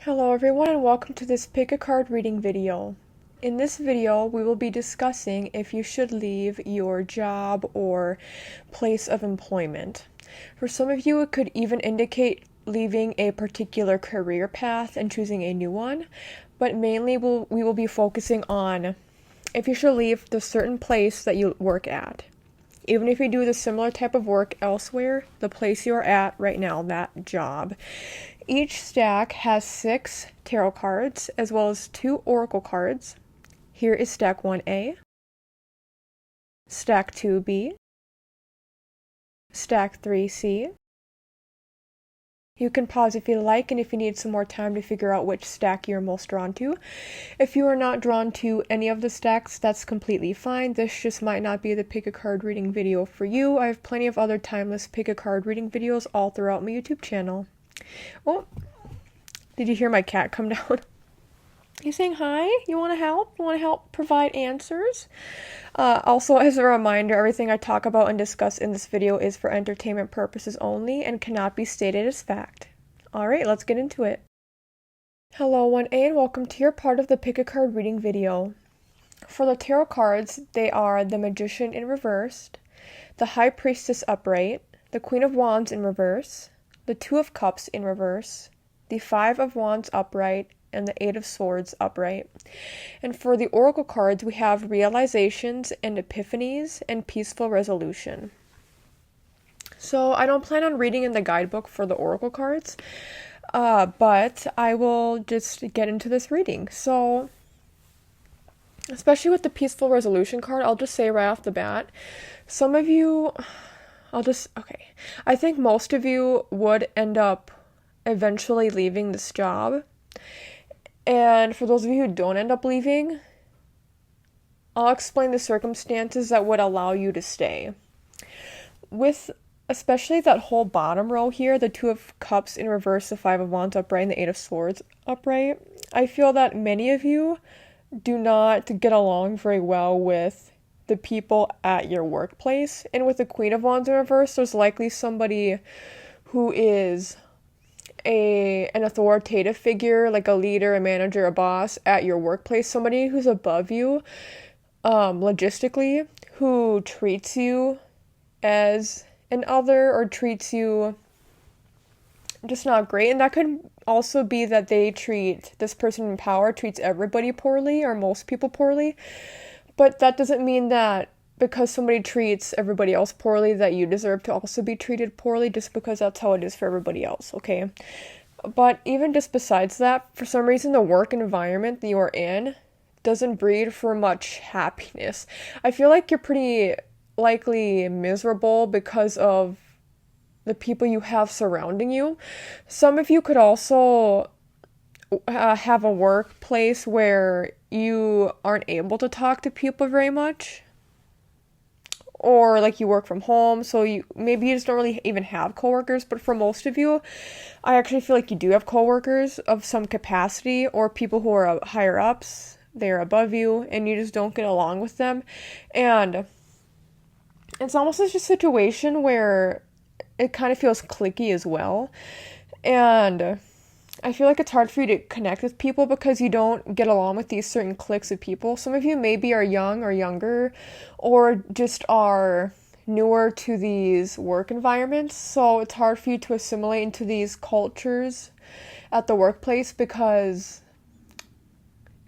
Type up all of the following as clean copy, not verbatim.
Hello everyone and welcome to this pick a card reading video. In this video, we will be discussing if you should leave your job or place of employment. For some of you, it could even indicate leaving a particular career path and choosing a new one, but mainly we will be focusing on if you should leave the certain place that you work at. Even if you do the similar type of work elsewhere, the place you are at right now, that job. Each stack has 6 tarot cards, as well as 2 oracle cards. Here is stack 1A, stack 2B, stack 3C. You can pause if you like and if you need some more time to figure out which stack you're most drawn to. If you are not drawn to any of the stacks, that's completely fine. This just might not be the pick a card reading video for you. I have plenty of other timeless pick a card reading videos all throughout my YouTube channel. Oh, did you hear my cat come down? You saying hi? You want to help? You want to help provide answers? Also, as a reminder, everything I talk about and discuss in this video is for entertainment purposes only and cannot be stated as fact. Alright, let's get into it. Hello 1A and welcome to your part of the pick a card reading video. For the tarot cards, they are the Magician in reversed, the High Priestess upright, the Queen of Wands in reverse, the Two of Cups in reverse, the Five of Wands upright, and the Eight of Swords upright. And for the oracle cards, we have realizations and epiphanies and peaceful resolution. So I don't plan on reading in the guidebook for the oracle cards, but I will just get into this reading. So, especially with the peaceful resolution card, I'll just say right off the bat, some of you, I think most of you would end up eventually leaving this job. And for those of you who don't end up leaving, I'll explain the circumstances that would allow you to stay. With especially that whole bottom row here, the Two of Cups in reverse, the Five of Wands upright, and the Eight of Swords upright, I feel that many of you do not get along very well with the people at your workplace. And with the Queen of Wands in reverse, there's likely somebody who is an authoritative figure, like a leader, a manager, a boss at your workplace, somebody who's above you logistically, who treats you as an other or treats you just not great. And that could also be that this person in power treats everybody poorly or most people poorly, but that doesn't mean that because somebody treats everybody else poorly that you deserve to also be treated poorly, just because that's how it is for everybody else, okay? But even just besides that, for some reason the work environment that you are in doesn't breed for much happiness. I feel like you're pretty likely miserable because of the people you have surrounding you. Some of you could also have a workplace where you aren't able to talk to people very much, or like you work from home, so you just don't really even have coworkers. But for most of you, I actually feel like you do have coworkers of some capacity, or people who are higher ups, they're above you, and you just don't get along with them. And it's almost just a situation where it kind of feels cliquey as well. And I feel like it's hard for you to connect with people because you don't get along with these certain cliques of people. Some of you maybe are young or younger, or just are newer to these work environments, so it's hard for you to assimilate into these cultures at the workplace because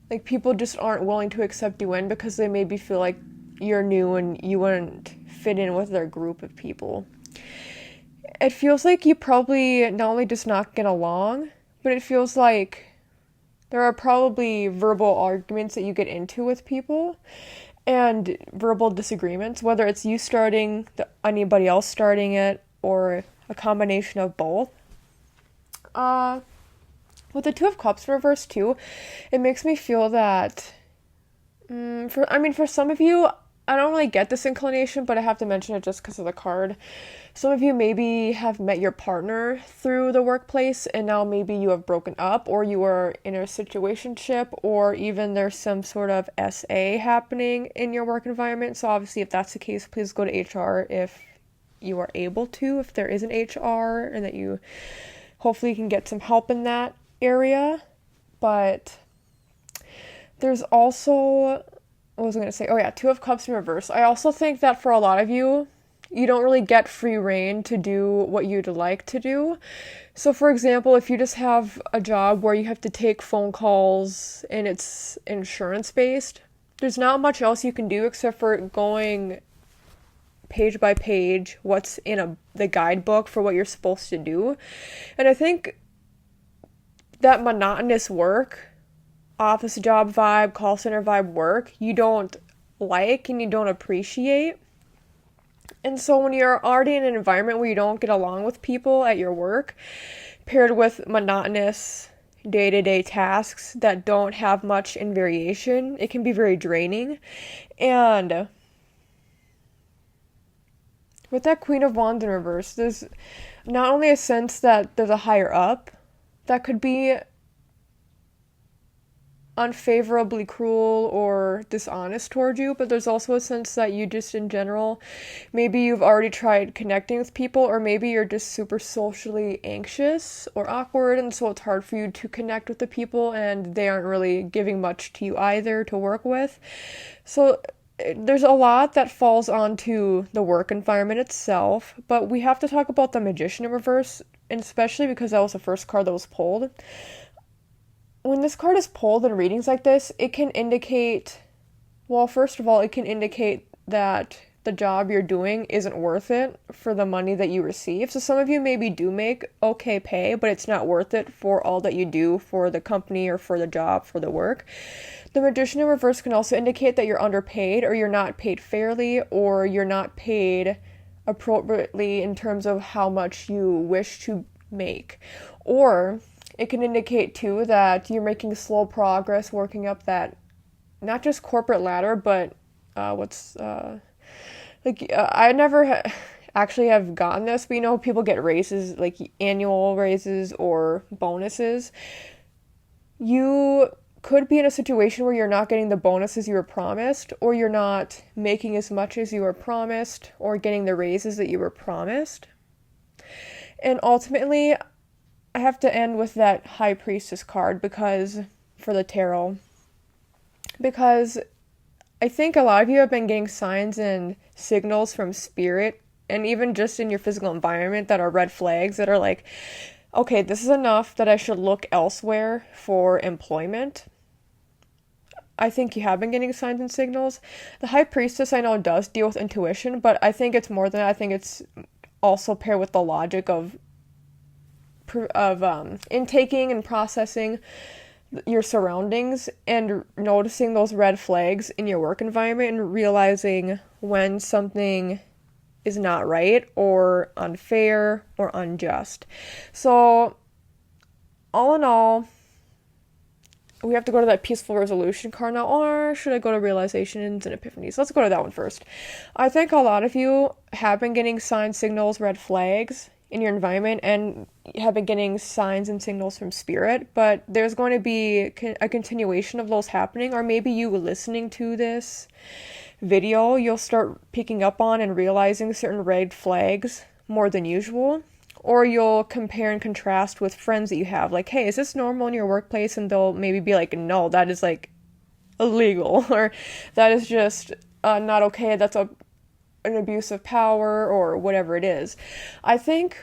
like people just aren't willing to accept you in because they maybe feel like you're new and you wouldn't fit in with their group of people. It feels like you probably not only just not get along, but it feels like there are probably verbal arguments that you get into with people and verbal disagreements, whether it's you starting, anybody else starting it, or a combination of both. With the Two of Cups reversed too, it makes me feel that, for some of you, I don't really get this inclination, but I have to mention it just because of the card. Some of you maybe have met your partner through the workplace, and now maybe you have broken up, or you are in a situationship, or even there's some sort of SA happening in your work environment. So obviously, if that's the case, please go to HR if you are able to, if there is an HR, and that you hopefully can get some help in that. area, but there's also, what was I going to say? Oh yeah, Two of Cups in reverse. I also think that for a lot of you, you don't really get free reign to do what you'd like to do. So for example, if you just have a job where you have to take phone calls and it's insurance based, there's not much else you can do except for going page by page what's in the guidebook for what you're supposed to do. And I think that monotonous work, office job vibe, call center vibe work, you don't like and you don't appreciate. And so when you're already in an environment where you don't get along with people at your work, paired with monotonous day-to-day tasks that don't have much in variation, it can be very draining. And with that Queen of Wands in reverse, there's not only a sense that there's a higher up that could be unfavorably cruel or dishonest toward you, but there's also a sense that you just in general, maybe you've already tried connecting with people, or maybe you're just super socially anxious or awkward, and so it's hard for you to connect with the people, and they aren't really giving much to you either to work with. So there's a lot that falls onto the work environment itself, but we have to talk about the Magician in reverse, and especially because that was the first card that was pulled. When this card is pulled in readings like this, it can indicate, well, first of all, it can indicate that the job you're doing isn't worth it for the money that you receive. So some of you maybe do make okay pay, but it's not worth it for all that you do for the company or for the job, for the work. The Magician in reverse can also indicate that you're underpaid, or you're not paid fairly, or you're not paid appropriately in terms of how much you wish to make. Or it can indicate, too, that you're making slow progress working up that, not just corporate ladder, but I never actually have gotten this, but you know, people get raises, like annual raises or bonuses. You could be in a situation where you're not getting the bonuses you were promised, or you're not making as much as you were promised, or getting the raises that you were promised. And ultimately, I have to end with that High Priestess card for the tarot, because I think a lot of you have been getting signs and signals from spirit, and even just in your physical environment, that are red flags that are like, okay, this is enough that I should look elsewhere for employment. I think you have been getting signs and signals. The High Priestess, I know, does deal with intuition, but I think it's more than that. I think it's also paired with the logic of intaking and processing your surroundings and noticing those red flags in your work environment and realizing when something is not right or unfair or unjust. So all in all, we have to go to that Peaceful Resolution card now, or should I go to Realizations and Epiphanies? Let's go to that one first. I think a lot of you have been getting signs, signals, red flags in your environment, and have been getting signs and signals from spirit, but there's going to be a continuation of those happening, or maybe you listening to this video, you'll start picking up on and realizing certain red flags more than usual, or you'll compare and contrast with friends that you have, like, hey, is this normal in your workplace? And they'll maybe be like, no, that is like illegal, or that is just not okay, that's an abuse of power, or whatever it is. I think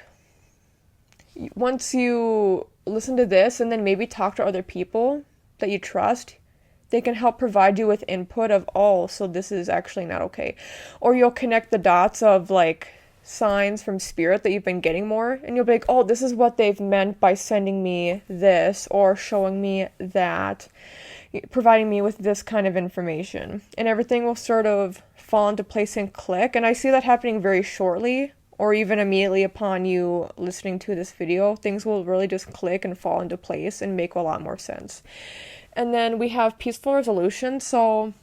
once you listen to this and then maybe talk to other people that you trust, they can help provide you with input of, oh, so this is actually not okay. Or you'll connect the dots of like signs from spirit that you've been getting more, and you'll be like, oh, this is what they've meant by sending me this, or showing me that, providing me with this kind of information. And everything will sort of fall into place and click. And I see that happening very shortly, or even immediately upon you listening to this video. Things will really just click and fall into place and make a lot more sense. And then we have Peaceful Resolution. So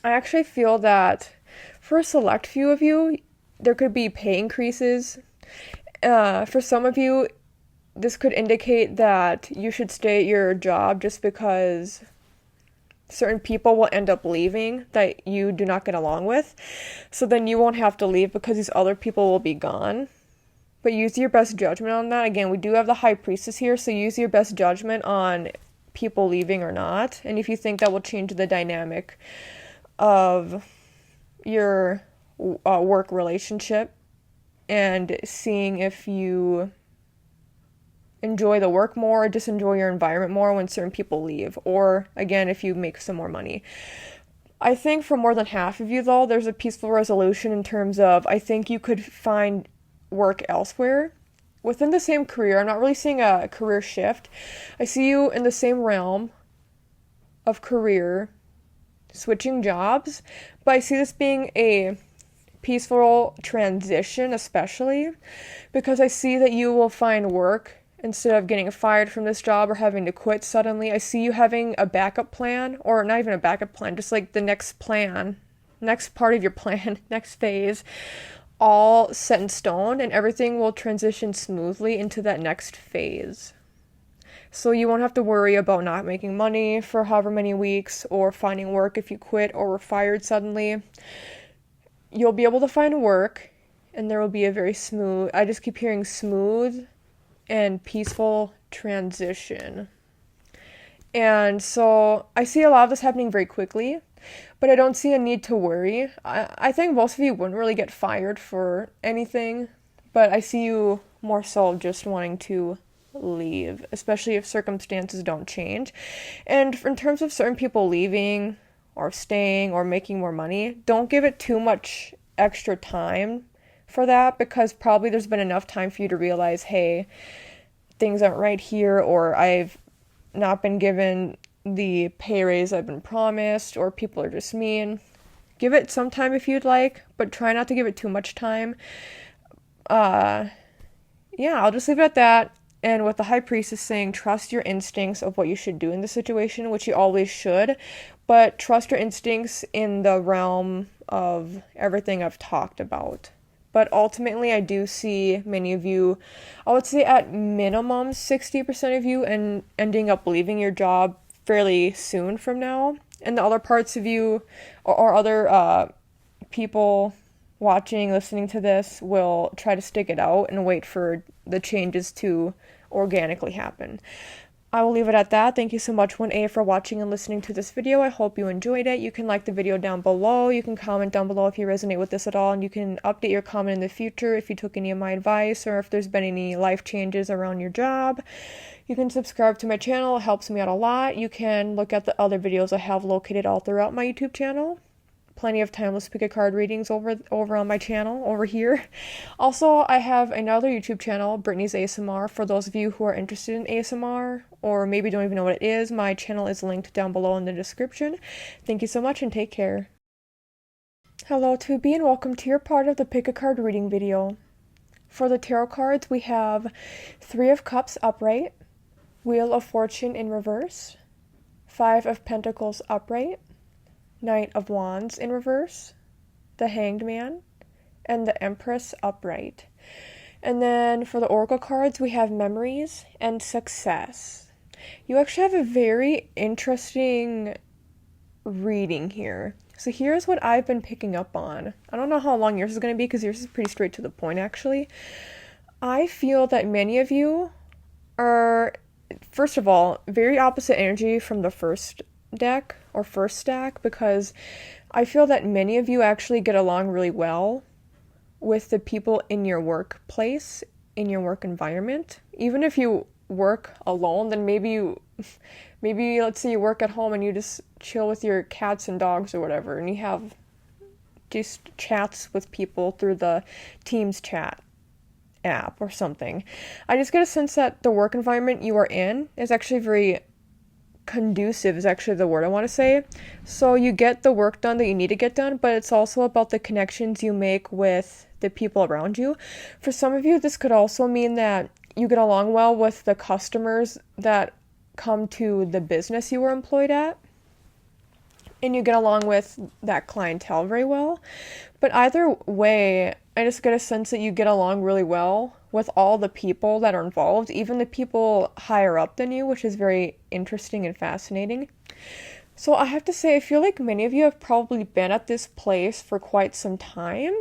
I actually feel that for a select few of you, there could be pay increases. For some of you, this could indicate that you should stay at your job just because certain people will end up leaving that you do not get along with. So then you won't have to leave because these other people will be gone. but use your best judgment on that. Again, we do have the High Priestess here, so use your best judgment on people leaving or not, and if you think that will change the dynamic of your work relationship, and seeing if you enjoy the work more or just enjoy your environment more when certain people leave, or again, if you make some more money. I think for more than half of you, though, there's a peaceful resolution in terms of, I think you could find work elsewhere within the same career. I'm not really seeing a career shift. I see you in the same realm of career, switching jobs, but I see this being a peaceful transition, especially because I see that you will find work instead of getting fired from this job or having to quit suddenly. I see you having a backup plan, or not even a backup plan, just like the next plan, next part of your plan, next phase, all set in stone, and everything will transition smoothly into that next phase. So you won't have to worry about not making money for however many weeks, or finding work if you quit or were fired suddenly. You'll be able to find work, and there will be a very smooth, I just keep hearing smooth and peaceful transition. And so I see a lot of this happening very quickly, but I don't see a need to worry. I think most of you wouldn't really get fired for anything, but I see you more so just wanting to leave, especially if circumstances don't change. And in terms of certain people leaving or staying or making more money, don't give it too much extra time for that, because probably there's been enough time for you to realize, hey, things aren't right here, or I've not been given the pay raise I've been promised, or people are just mean. Give it some time if you'd like, but try not to give it too much time. I'll just leave it at that. And with the High Priestess saying, trust your instincts of what you should do in this situation, which you always should, but trust your instincts in the realm of everything I've talked about. But ultimately, I do see many of you, I would say at minimum 60% of you, and ending up leaving your job fairly soon from now. And the other parts of you, or other people watching, listening to this, will try to stick it out and wait for the changes to organically happen. I will leave it at that. Thank you so much, 1A, for watching and listening to this video. I hope you enjoyed it. You can like the video down below. You can comment down below if you resonate with this at all, and you can update your comment in the future if you took any of my advice, or if there's been any life changes around your job. You can subscribe to my channel. It helps me out a lot. You can look at the other videos I have located all throughout my YouTube channel. Plenty of timeless pick-a-card readings over on my channel, over here. Also, I have another YouTube channel, Brittney's ASMR, for those of you who are interested in ASMR, or maybe don't even know what it is. My channel is linked down below in the description. Thank you so much, and take care. Hello, 2B, and welcome to your part of the pick-a-card reading video. For the tarot cards, we have 3 of Cups upright, Wheel of Fortune in reverse, 5 of Pentacles upright, Knight of Wands in reverse, the Hanged Man, and the Empress upright. And then for the Oracle cards, we have Memories and Success. You actually have a very interesting reading here. So here's what I've been picking up on. I don't know how long yours is going to be, because yours is pretty straight to the point, actually. I feel that many of you are, first of all, very opposite energy from the first deck or first stack, because I feel that many of you actually get along really well with the people in your workplace, in your work environment. Even if you work alone, then maybe let's say you work at home and you just chill with your cats and dogs or whatever, and you have just chats with people through the Teams chat app or something. I just get a sense that the work environment you are in is actually very conducive, is actually the word I want to say. So you get the work done that you need to get done, but it's also about the connections you make with the people around you. For some of you, this could also mean that you get along well with the customers that come to the business you were employed at, and you get along with that clientele very well. But either way, I just get a sense that you get along really well with all the people that are involved, even the people higher up than you, which is very interesting and fascinating. So I have to say, I feel like many of you have probably been at this place for quite some time,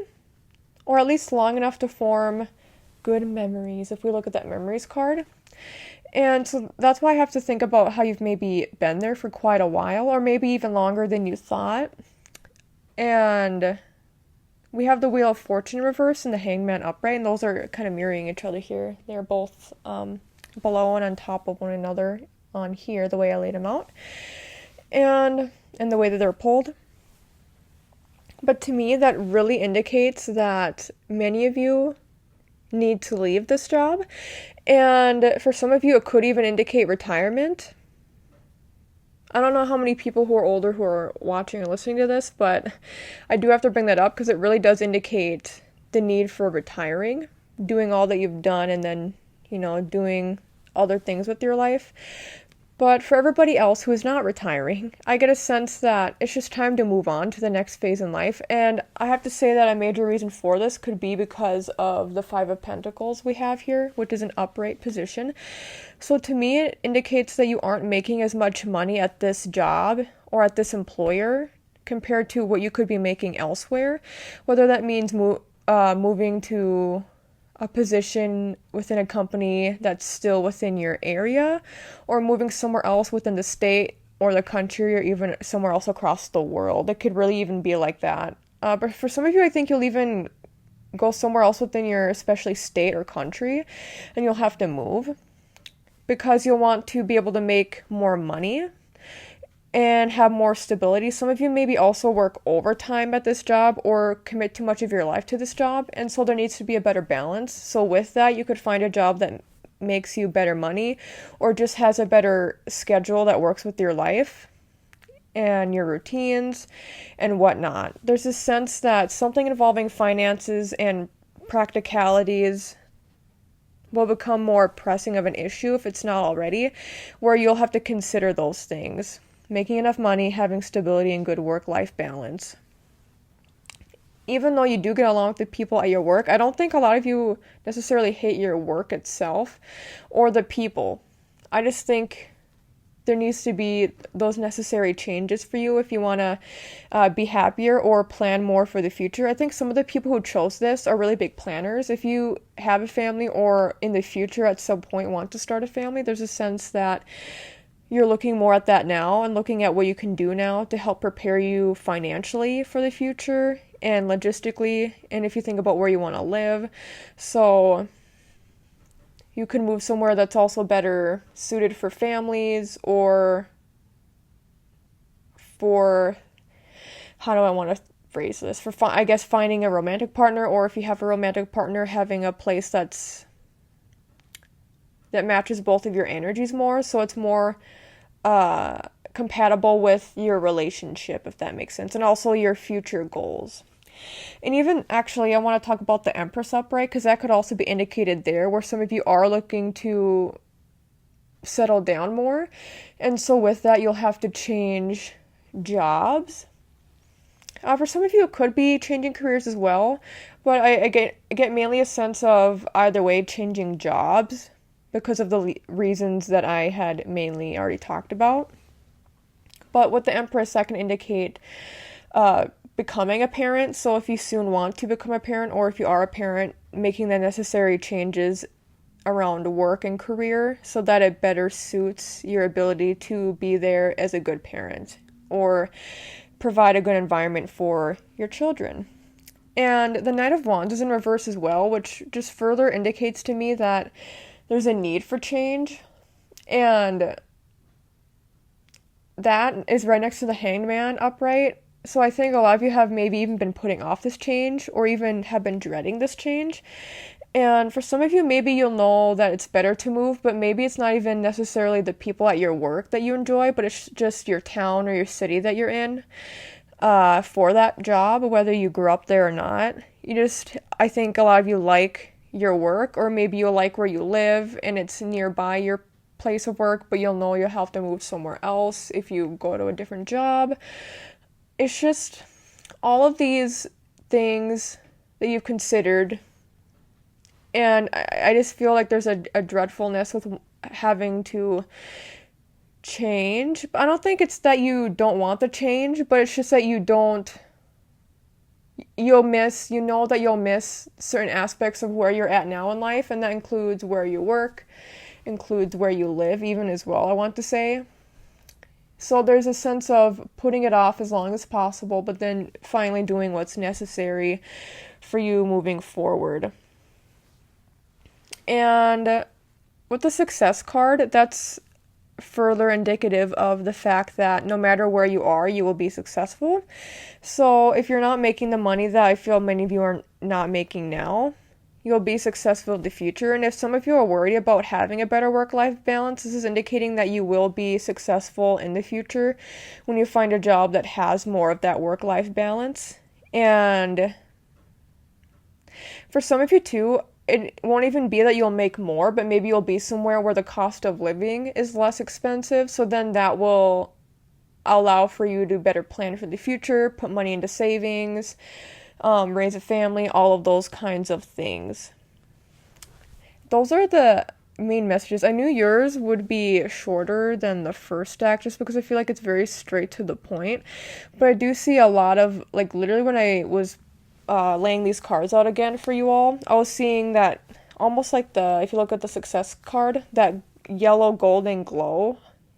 or at least long enough to form good memories, if we look at that memories card. And so that's why I have to think about how you've maybe been there for quite a while, or maybe even longer than you thought. And we have the Wheel of Fortune in reverse and the Hangman upright, and those are kind of mirroring each other here. They're both below and on top of one another on here, the way I laid them out, and the way that they're pulled. But to me, that really indicates that many of you need to leave this job. And for some of you, it could even indicate retirement. I don't know how many people who are older who are watching or listening to this, but I do have to bring that up because it really does indicate the need for retiring, doing all that you've done, and then, doing other things with your life. But for everybody else who is not retiring, I get a sense that it's just time to move on to the next phase in life. And I have to say that a major reason for this could be because of the Five of Pentacles we have here, which is an upright position. So to me, it indicates that you aren't making as much money at this job or at this employer compared to what you could be making elsewhere, whether that means moving to a position within a company that's still within your area, or moving somewhere else within the state or the country, or even somewhere else across the world. It could really even be like that. But for some of you, I think you'll even go somewhere else within your especially state or country, and you'll have to move because you'll want to be able to make more money and have more stability. Some of you maybe also work overtime at this job or commit too much of your life to this job, and so there needs to be a better balance. So with that, you could find a job that makes you better money or just has a better schedule that works with your life and your routines and whatnot. There's this sense that something involving finances and practicalities will become more pressing of an issue if it's not already, where you'll have to consider those things. Making enough money, having stability, and good work-life balance. Even though you do get along with the people at your work, I don't think a lot of you necessarily hate your work itself or the people. I just think there needs to be those necessary changes for you if you want to be happier or plan more for the future. I think some of the people who chose this are really big planners. If you have a family or in the future at some point want to start a family, there's a sense that you're looking more at that now and looking at what you can do now to help prepare you financially for the future and logistically, and if you think about where you want to live. So you can move somewhere that's also better suited for families, or for, how do I want to phrase this? For, I guess, finding a romantic partner, or if you have a romantic partner, having a place that matches both of your energies more, so it's more compatible with your relationship, if that makes sense, and also your future goals. And even, actually, I want to talk about the Empress upright, because that could also be indicated there, where some of you are looking to settle down more, and so with that, you'll have to change jobs. For some of you, it could be changing careers as well, but I get mainly a sense of either way changing jobs, because of the reasons that I had mainly already talked about. But with the Empress, that can indicate becoming a parent. So if you soon want to become a parent, or if you are a parent, making the necessary changes around work and career so that it better suits your ability to be there as a good parent or provide a good environment for your children. And the Knight of Wands is in reverse as well, which just further indicates to me that there's a need for change, and that is right next to the Hanged Man upright. So I think a lot of you have maybe even been putting off this change, or even have been dreading this change. And for some of you, maybe you'll know that it's better to move, but maybe it's not even necessarily the people at your work that you enjoy, but it's just your town or your city that you're in for that job, whether you grew up there or not. I think a lot of you like your work, or maybe you'll like where you live and it's nearby your place of work, but you'll know you'll have to move somewhere else if you go to a different job. It's just all of these things that you've considered, and I just feel like there's a dreadfulness with having to change. I don't think it's that you don't want the change, but it's just that you don't you know that you'll miss certain aspects of where you're at now in life, and that includes where you work, includes where you live even as well, I want to say. So there's a sense of putting it off as long as possible, but then finally doing what's necessary for you moving forward. And with the success card, that's further indicative of the fact that no matter where you are, you will be successful. So if you're not making the money that I feel many of you are not making now, you'll be successful in the future. And if some of you are worried about having a better work-life balance, this is indicating that you will be successful in the future when you find a job that has more of that work-life balance. And for some of you too, it won't even be that you'll make more, but maybe you'll be somewhere where the cost of living is less expensive. So then that will allow for you to better plan for the future, put money into savings, raise a family, all of those kinds of things. Those are the main messages. I knew yours would be shorter than the first stack just because I feel like it's very straight to the point. But I do see a lot of, like, literally when I was laying these cards out again for you all, I was seeing that almost like if you look at the success card, that yellow golden glow,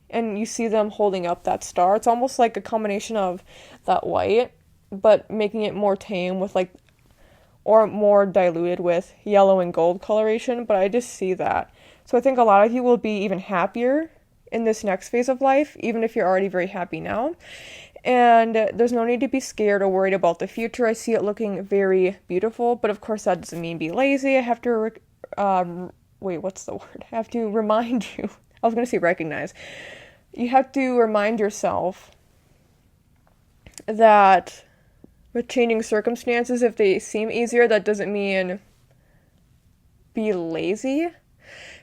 and you see them holding up that star. It's almost like a combination of that white, but making it more tame with or more diluted with yellow and gold coloration, but I just see that. So I think a lot of you will be even happier in this next phase of life, even if you're already very happy now. And there's no need to be scared or worried about the future. I see it looking very beautiful, but of course that doesn't mean be lazy. I have to, what's the word? I have to remind you. I was going to say recognize. You have to remind yourself that with changing circumstances, if they seem easier, that doesn't mean be lazy.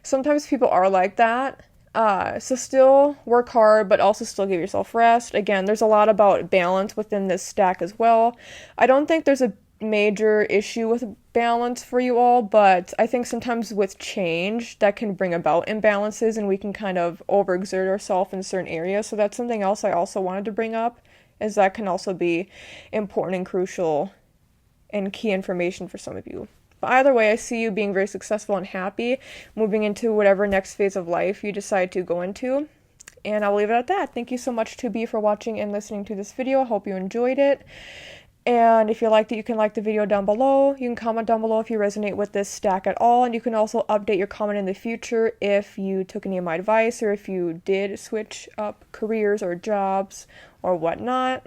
Sometimes people are like that. So still work hard, but also still give yourself rest. Again, there's a lot about balance within this stack as well. I don't think there's a major issue with balance for you all, but I think sometimes with change, that can bring about imbalances, and we can kind of overexert ourselves in certain areas. So that's something else I also wanted to bring up, is that can also be important and crucial and key information for some of you. But either way, I see you being very successful and happy, moving into whatever next phase of life you decide to go into. And I'll leave it at that. Thank you so much to B for watching and listening to this video. I hope you enjoyed it. And if you liked it, you can like the video down below. You can comment down below if you resonate with this stack at all. And you can also update your comment in the future if you took any of my advice or if you did switch up careers or jobs or whatnot.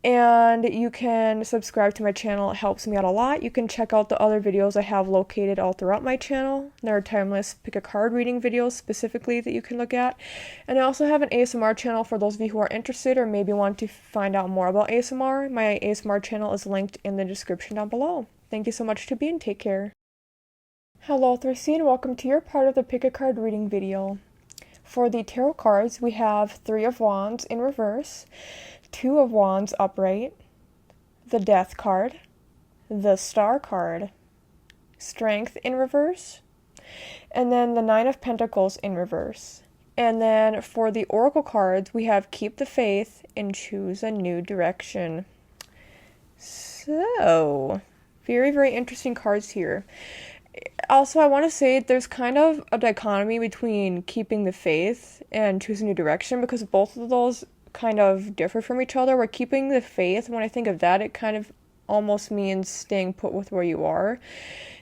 And you can subscribe to my channel. It helps me out a lot. You can check out the other videos I have located all throughout my channel. There are timeless pick a card reading videos specifically that you can look at. And I also have an ASMR channel for those of you who are interested or maybe want to find out more about ASMR. My ASMR channel is linked in the description down below. Thank you so much to be and take care. Hello Three, and welcome to your part of the pick a card reading video. For the tarot cards, we have 3 of Wands in reverse, 2 of Wands upright, the Death card, the Star card, Strength in reverse, and then the 9 of Pentacles in reverse. And then for the Oracle cards, we have Keep the Faith and Choose a New Direction. So, very, very interesting cards here. Also, I want to say there's kind of a dichotomy between keeping the faith and choosing a new direction, because both of those kind of differ from each other. Where keeping the faith, when I think of that, it kind of almost means staying put with where you are.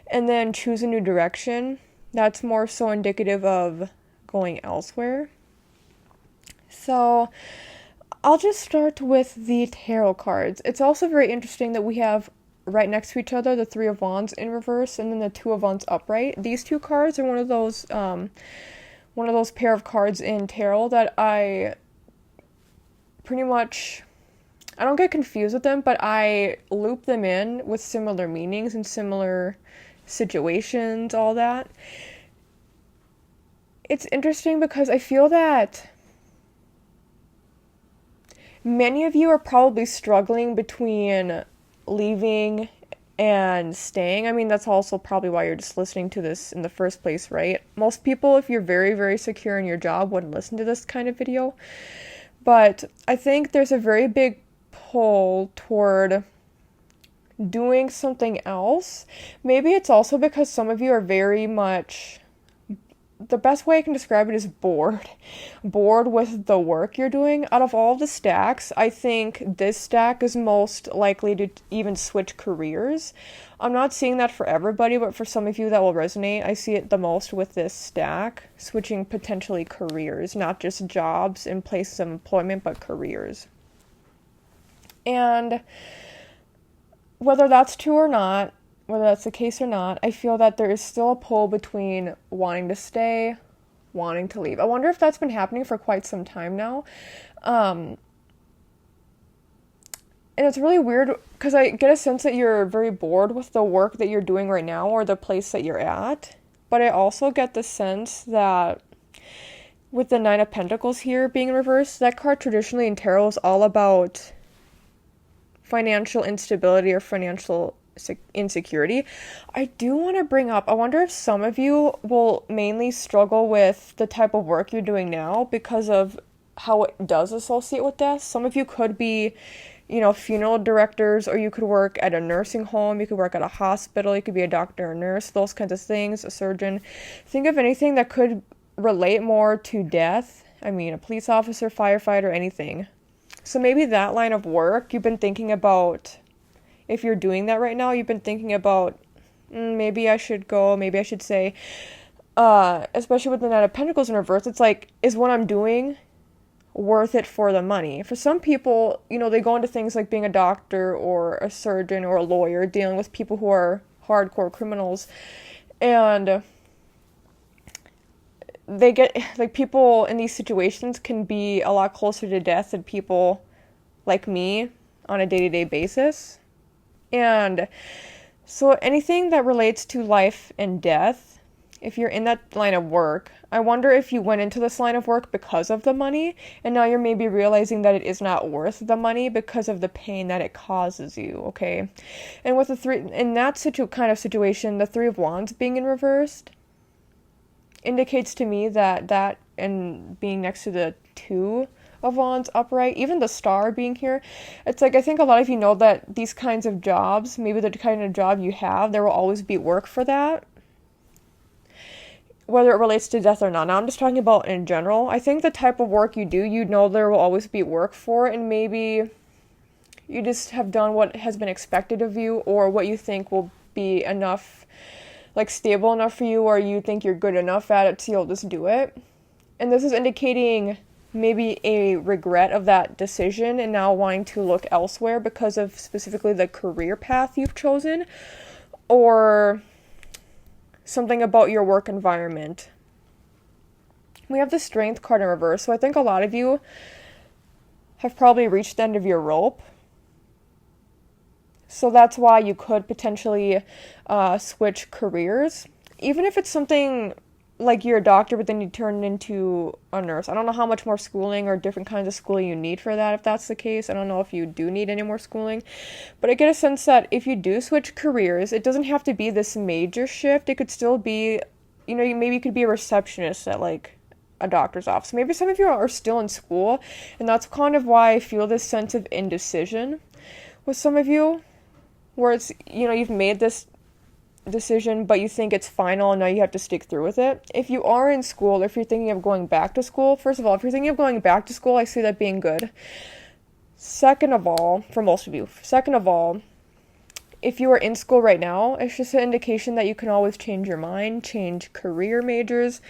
And then choose a new direction, that's more so indicative of going elsewhere. So I'll just start with the tarot cards. It's also very interesting that we have right next to each other the 3 of Wands in reverse and then the 2 of Wands upright. These 2 cards are one of those pair of cards in tarot that I pretty much, I don't get confused with them, but I loop them in with similar meanings and similar situations, all that. It's interesting because I feel that many of you are probably struggling between leaving and staying. I mean, that's also probably why you're just listening to this in the first place, right? Most people, if you're very, very secure in your job, wouldn't listen to this kind of video. But I think there's a very big pull toward doing something else. Maybe it's also because some of you are very much, the best way I can describe it is bored. Bored with the work you're doing. Out of all the stacks, I think this stack is most likely to even switch careers. I'm not seeing that for everybody, but for some of you that will resonate, I see it the most with this stack, switching potentially careers, not just jobs and places of employment, but careers. And whether that's true or not, whether that's the case or not, I feel that there is still a pull between wanting to stay, wanting to leave. I wonder if that's been happening for quite some time now. And it's really weird because I get a sense that you're very bored with the work that you're doing right now or the place that you're at. But I also get the sense that with the Nine of Pentacles here being in reverse, that card traditionally in tarot is all about financial instability or financial insecurity. I do want to bring up, I wonder if some of you will mainly struggle with the type of work you're doing now because of how it does associate with death. Some of you could be, funeral directors, or you could work at a nursing home, you could work at a hospital, you could be a doctor or nurse, those kinds of things, a surgeon. Think of anything that could relate more to death. I mean, a police officer, firefighter, anything. So maybe that line of work, you've been thinking about, if you're doing that right now, you've been thinking about, maybe I should go, maybe I should say, especially with the Knight of Pentacles in reverse, it's like, is what I'm doing worth it for the money? For some people, they go into things like being a doctor or a surgeon or a lawyer, dealing with people who are hardcore criminals, and they get, like, people in these situations can be a lot closer to death than people like me on a day-to-day basis. And so anything that relates to life and death, if you're in that line of work, I wonder if you went into this line of work because of the money, and now you're maybe realizing that it is not worth the money because of the pain that it causes you, okay? And with the three, in that kind of situation, the Three of Wands being in reversed indicates to me that and being next to the Two of Wands upright, even the Star being here, it's like, I think a lot of you know that these kinds of jobs, maybe the kind of job you have, there will always be work for that, whether it relates to death or not. Now I'm just talking about in general. I think the type of work you do, there will always be work for, and maybe you just have done what has been expected of you, or what you think will be enough, like stable enough for you, or you think you're good enough at it, so you'll just do it. And this is indicating maybe a regret of that decision and now wanting to look elsewhere because of specifically the career path you've chosen, or something about your work environment. We have the Strength card in reverse, so I think a lot of you have probably reached the end of your rope. So that's why you could potentially switch careers. Even if it's something like you're a doctor, but then you turn into a nurse. I don't know how much more schooling or different kinds of schooling you need for that, if that's the case. I don't know if you do need any more schooling. But I get a sense that if you do switch careers, it doesn't have to be this major shift. It could still be, maybe you could be a receptionist at like a doctor's office. Maybe some of you are still in school, and that's kind of why I feel this sense of indecision with some of you, where it's, you've made this decision, but you think it's final, and now you have to stick through with it. If you are in school, if you're thinking of going back to school, first of all, if you're thinking of going back to school, I see that being good. Second of all, for most of you, if you are in school right now, it's just an indication that you can always change your mind, change career majors,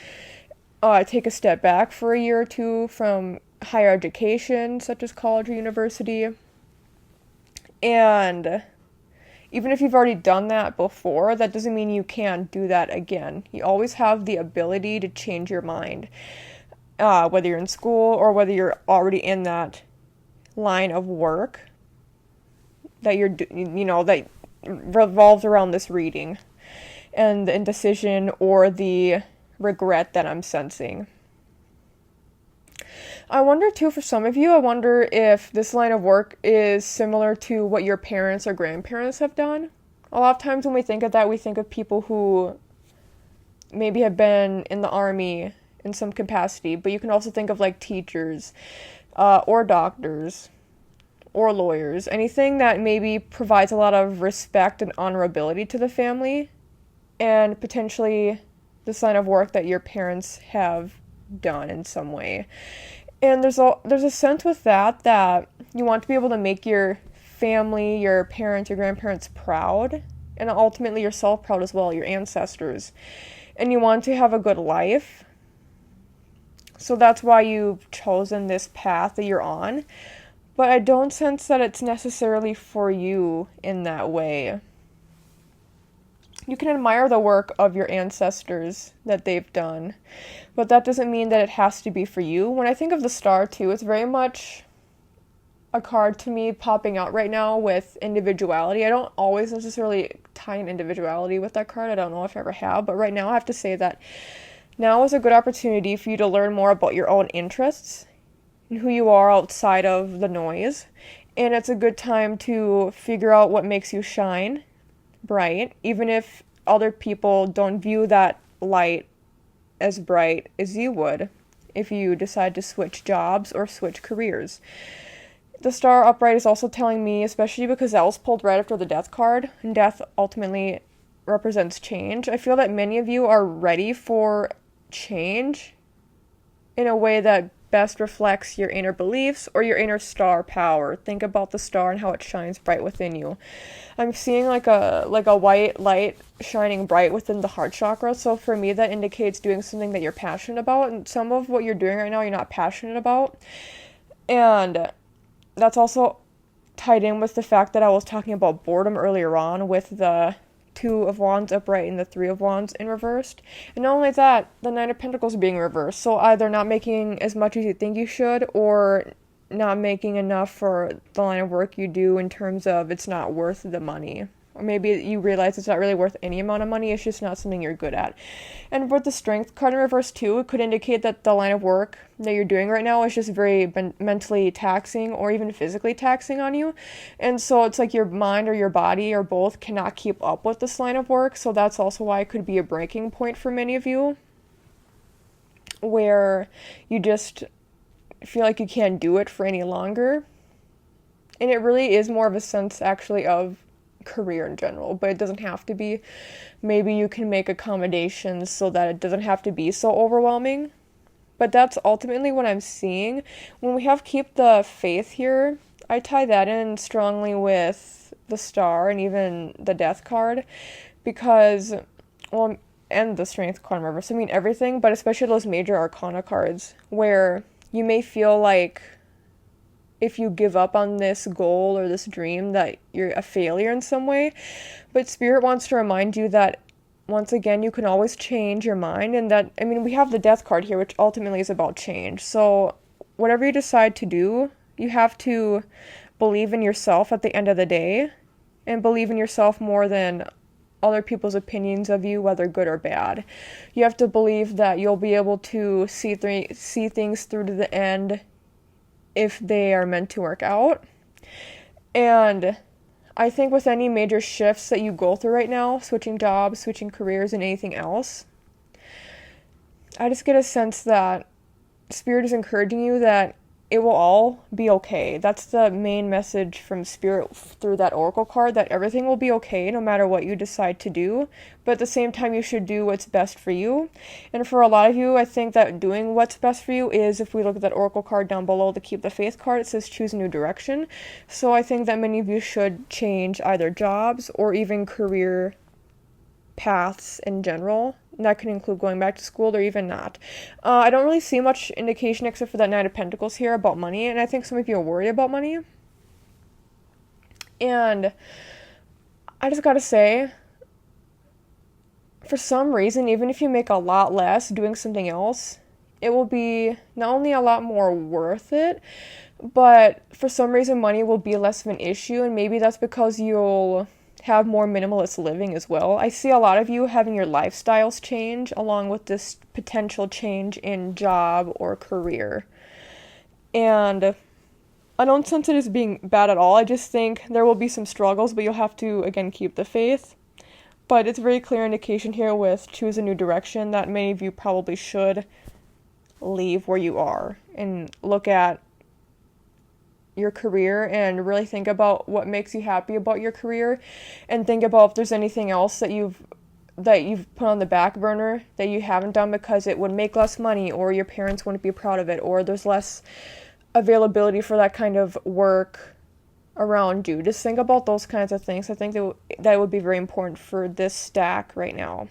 take a step back for a year or two from higher education, such as college or university. And even if you've already done that before, that doesn't mean you can't do that again. You always have the ability to change your mind, whether you're in school or whether you're already in that line of work that that revolves around this reading and the indecision or the regret that I'm sensing. I wonder too, for some of you, I wonder if this line of work is similar to what your parents or grandparents have done. A lot of times when we think of that, we think of people who maybe have been in the army in some capacity, but you can also think of like teachers, or doctors, or lawyers. Anything that maybe provides a lot of respect and honorability to the family, and potentially the sign of work that your parents have done in some way. And there's a sense with that you want to be able to make your family, your parents, your grandparents proud, and ultimately yourself proud as well, your ancestors. And you want to have a good life. So that's why you've chosen this path that you're on. But I don't sense that it's necessarily for you in that way. You can admire the work of your ancestors that they've done, but that doesn't mean that it has to be for you. When I think of the star too, it's very much a card to me popping out right now with individuality. I don't always necessarily tie in individuality with that card. I don't know if I ever have, but right now I have to say that now is a good opportunity for you to learn more about your own interests and who you are outside of the noise. And it's a good time to figure out what makes you shine bright, even if other people don't view that light as bright as you would if you decide to switch jobs or switch careers. The star upright is also telling me, especially because that was pulled right after the death card, and death ultimately represents change. I feel that many of you are ready for change in a way that best reflects your inner beliefs or your inner star power. Think about the star and how it shines bright within you. I'm seeing like a white light shining bright within the heart chakra. So for me, that indicates doing something that you're passionate about. And some of what you're doing right now, you're not passionate about. And that's also tied in with the fact that I was talking about boredom earlier on with the Two of Wands upright and the Three of Wands in reversed. And not only that, the Nine of Pentacles being reversed. So either not making as much as you think you should, or not making enough for the line of work you do in terms of it's not worth the money. Or maybe you realize it's not really worth any amount of money, it's just not something you're good at. And with the Strength card in reverse too, it could indicate that the line of work that you're doing right now is just very mentally taxing or even physically taxing on you. And so it's like your mind or your body or both cannot keep up with this line of work. So that's also why it could be a breaking point for many of you, where you just feel like you can't do it for any longer. And it really is more of a sense actually of career in general, but it doesn't have to be. Maybe you can make accommodations so that it doesn't have to be so overwhelming. But that's ultimately what I'm seeing. When we have keep the faith here, I tie that in strongly with the star and even the death card, because, well, and the strength card in reverse. I mean everything, but especially those major arcana cards where you may feel like if you give up on this goal or this dream that you're a failure in some way. But Spirit wants to remind you that, once again, you can always change your mind. And that, I mean, we have the death card here, which ultimately is about change. So whatever you decide to do, you have to believe in yourself at the end of the day, and believe in yourself more than other people's opinions of you, whether good or bad. You have to believe that you'll be able to see things through to the end if they are meant to work out. And I think with any major shifts that you go through right now, switching jobs, switching careers, and anything else, I just get a sense that Spirit is encouraging you that it will all be okay. That's the main message from Spirit through that Oracle card, that everything will be okay no matter what you decide to do. But at the same time, you should do what's best for you. And for a lot of you, I think that doing what's best for you is, if we look at that Oracle card down below, the Keep the Faith card, it says choose a new direction. So I think that many of you should change either jobs or even career paths in general. That can include going back to school or even not. I don't really see much indication except for that Nine of Pentacles here about money, and I think some of you are worried about money. And I just gotta say, for some reason, even if you make a lot less doing something else, it will be not only a lot more worth it, but for some reason money will be less of an issue, and maybe that's because you'll have more minimalist living as well. I see a lot of you having your lifestyles change along with this potential change in job or career. And I don't sense it as being bad at all. I just think there will be some struggles, but you'll have to, again, keep the faith. But it's a very clear indication here with choose a new direction that many of you probably should leave where you are and look at your career and really think about what makes you happy about your career, and think about if there's anything else that you've put on the back burner that you haven't done because it would make less money, or your parents wouldn't be proud of it, or there's less availability for that kind of work around you. Just think about those kinds of things. I think that would be very important for this stack right now.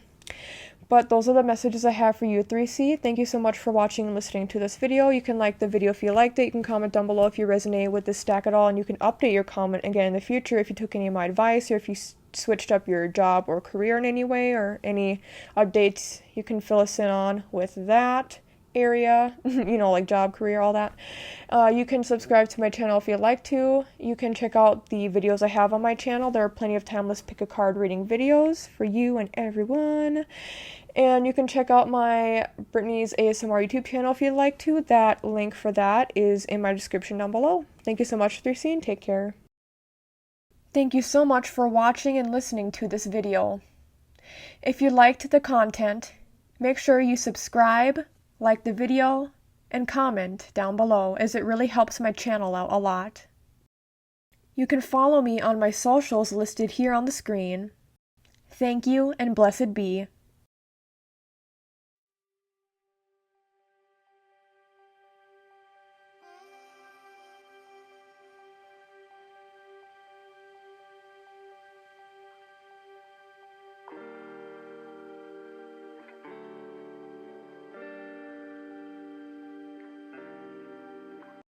But those are the messages I have for you, 3C. Thank you so much for watching and listening to this video. You can like the video if you liked it. You can comment down below if you resonate with this stack at all, and you can update your comment again in the future if you took any of my advice, or if you switched up your job or career in any way, or any updates you can fill us in on with that area, like job, career, all that. You can subscribe to my channel if you'd like to. You can check out the videos I have on my channel. There are plenty of timeless pick a card reading videos for you and everyone. And you can check out my Brittney's ASMR YouTube channel if you'd like to. That link for that is in my description down below. Thank you so much, 3C, and take care. Thank you so much for watching and listening to this video. If you liked the content, make sure you subscribe, like the video, and comment down below, as it really helps my channel out a lot. You can follow me on my socials listed here on the screen. Thank you, and blessed be.